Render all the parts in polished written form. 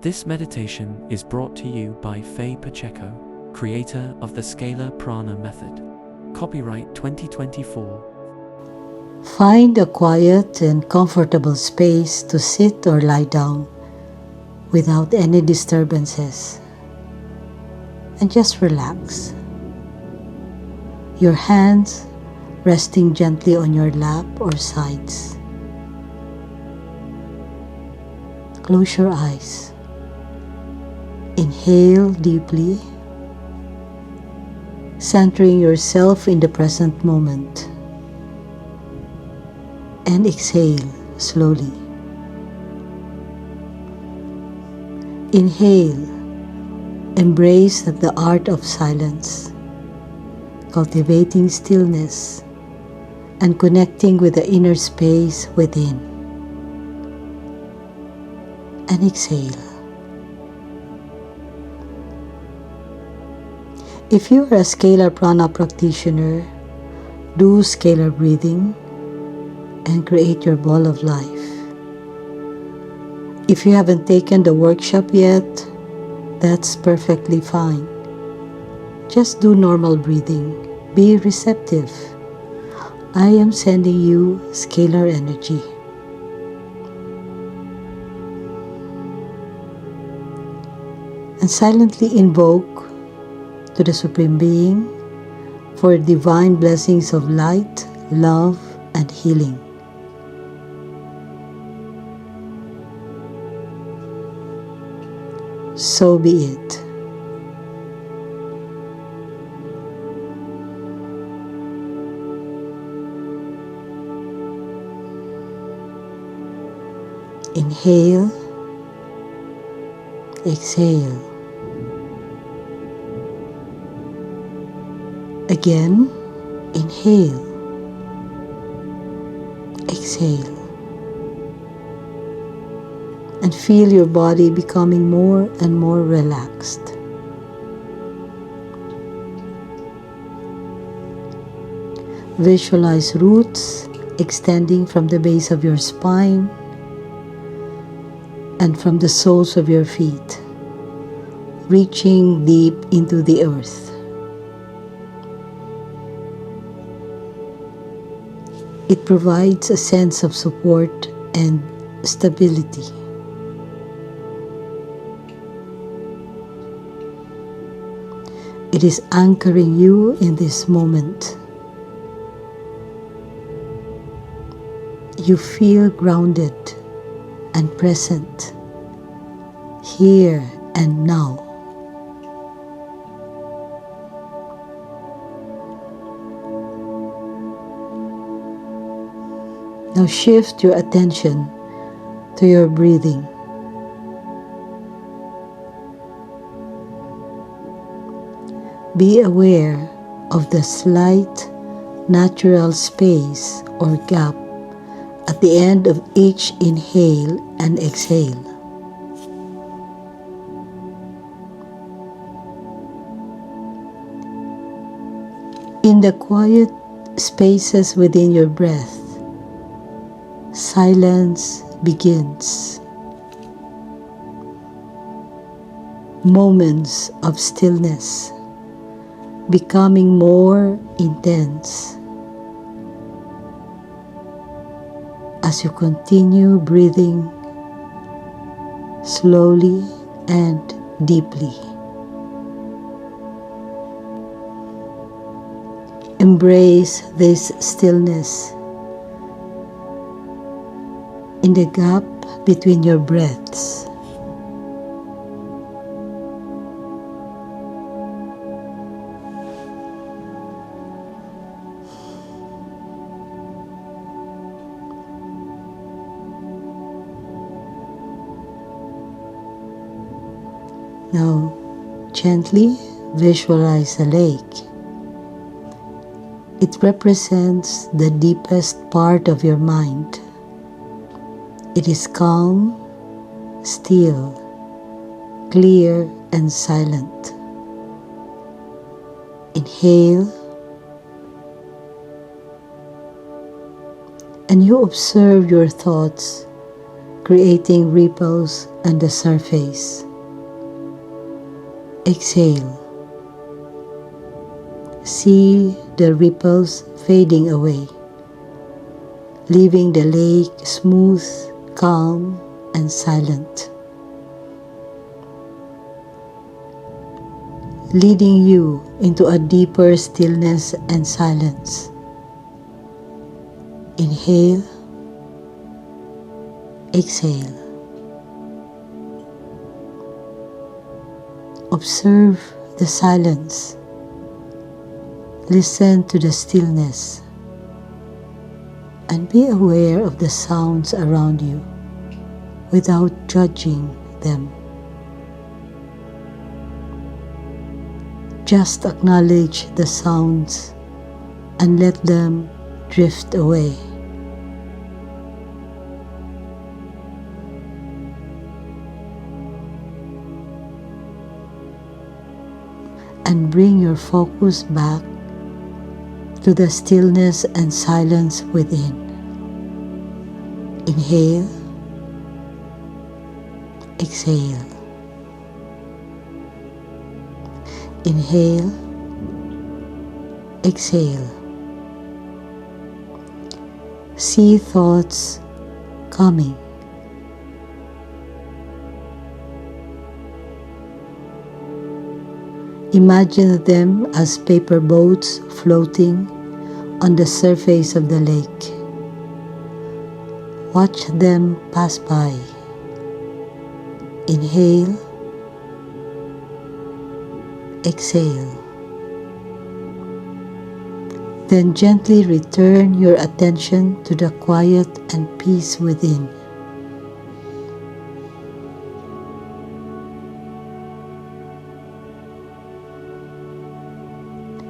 This meditation is brought to you by Fe Pacheco, creator of the ScalarPrana Method. Copyright 2024. Find a quiet and comfortable space to sit or lie down without any disturbances. And just relax. Your hands resting gently on your lap or sides. Close your eyes. Inhale deeply, centering yourself in the present moment. And exhale slowly. Inhale, embrace the art of silence, cultivating stillness and connecting with the inner space within. And exhale. If you are a ScalarPrana practitioner, do scalar breathing and create your ball of life. If you haven't taken the workshop yet, that's perfectly fine. Just do normal breathing. Be receptive. I am sending you scalar energy. And silently invoke to the Supreme Being for divine blessings of light, love, and healing. So be it. Inhale, exhale. Again, inhale, exhale, and feel your body becoming more and more relaxed. Visualize roots extending from the base of your spine and from the soles of your feet, reaching deep into the earth. It provides a sense of support and stability. It is anchoring you in this moment. You feel grounded and present, here and now. Now shift your attention to your breathing. Be aware of the slight natural space or gap at the end of each inhale and exhale. In the quiet spaces within your breath, silence begins. Moments of stillness becoming more intense as you continue breathing slowly and deeply. Embrace this stillness in the gap between your breaths. Now, gently visualize a lake. It represents the deepest part of your mind. It is calm, still, clear, and silent. Inhale, and you observe your thoughts creating ripples on the surface. Exhale. See the ripples fading away, leaving the lake smooth, calm, and silent, leading you into a deeper stillness and silence. Inhale, exhale. Observe the silence. Listen to the stillness and be aware of the sounds around you without judging them. Just acknowledge the sounds and let them drift away. And bring your focus back to the stillness and silence within. Inhale, exhale. Inhale, exhale. See thoughts coming. Imagine them as paper boats floating on the surface of the lake. Watch them pass by. Inhale, exhale. Then gently return your attention to the quiet and peace within.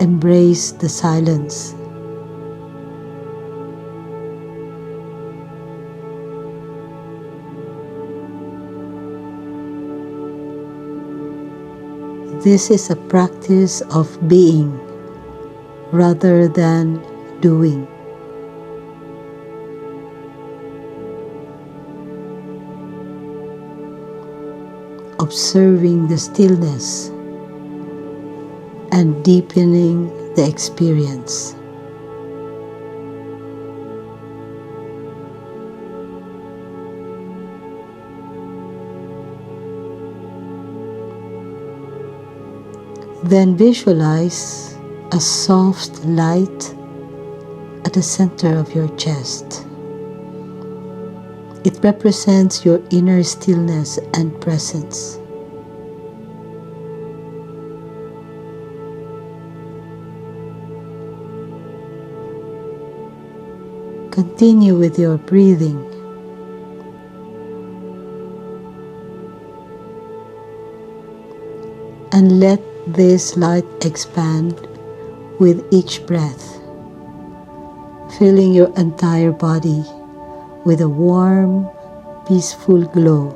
Embrace the silence. This is a practice of being rather than doing. Observing the stillness and deepening the experience. Then visualize a soft light at the center of your chest. It represents your inner stillness and presence. Continue with your breathing. And let this light expand with each breath, filling your entire body with a warm, peaceful glow.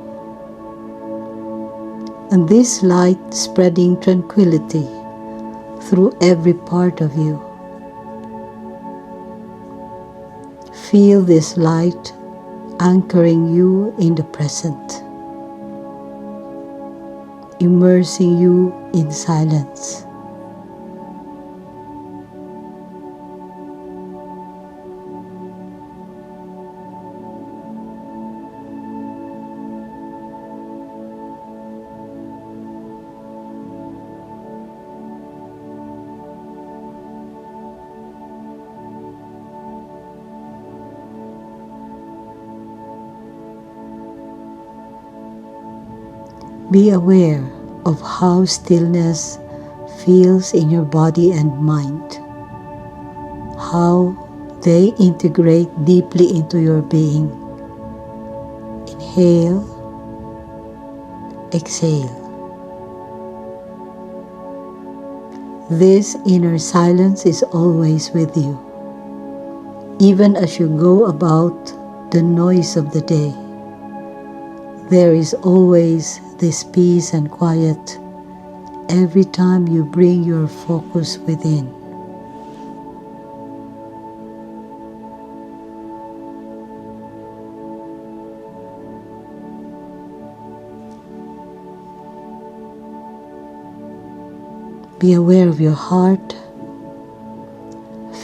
And this light spreading tranquility through every part of you. Feel this light anchoring you in the present, immersing you in silence. Be aware of how stillness feels in your body and mind, how they integrate deeply into your being. Inhale, exhale. This inner silence is always with you, even as you go about the noise of the day. There is always this peace and quiet every time you bring your focus within. Be aware of your heart.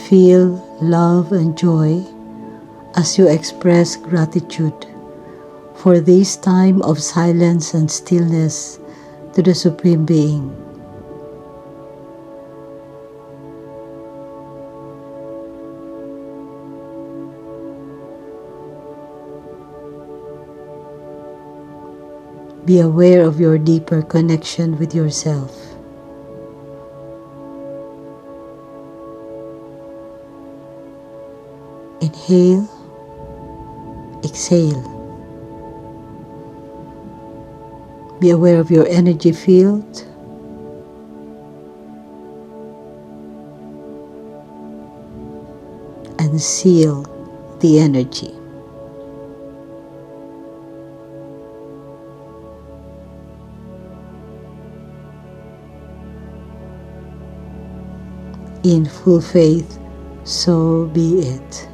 Feel love and joy as you express gratitude for this time of silence and stillness to the Supreme Being. Be aware of your deeper connection with yourself. Inhale, exhale. Be aware of your energy field. And seal the energy. In full faith, so be it.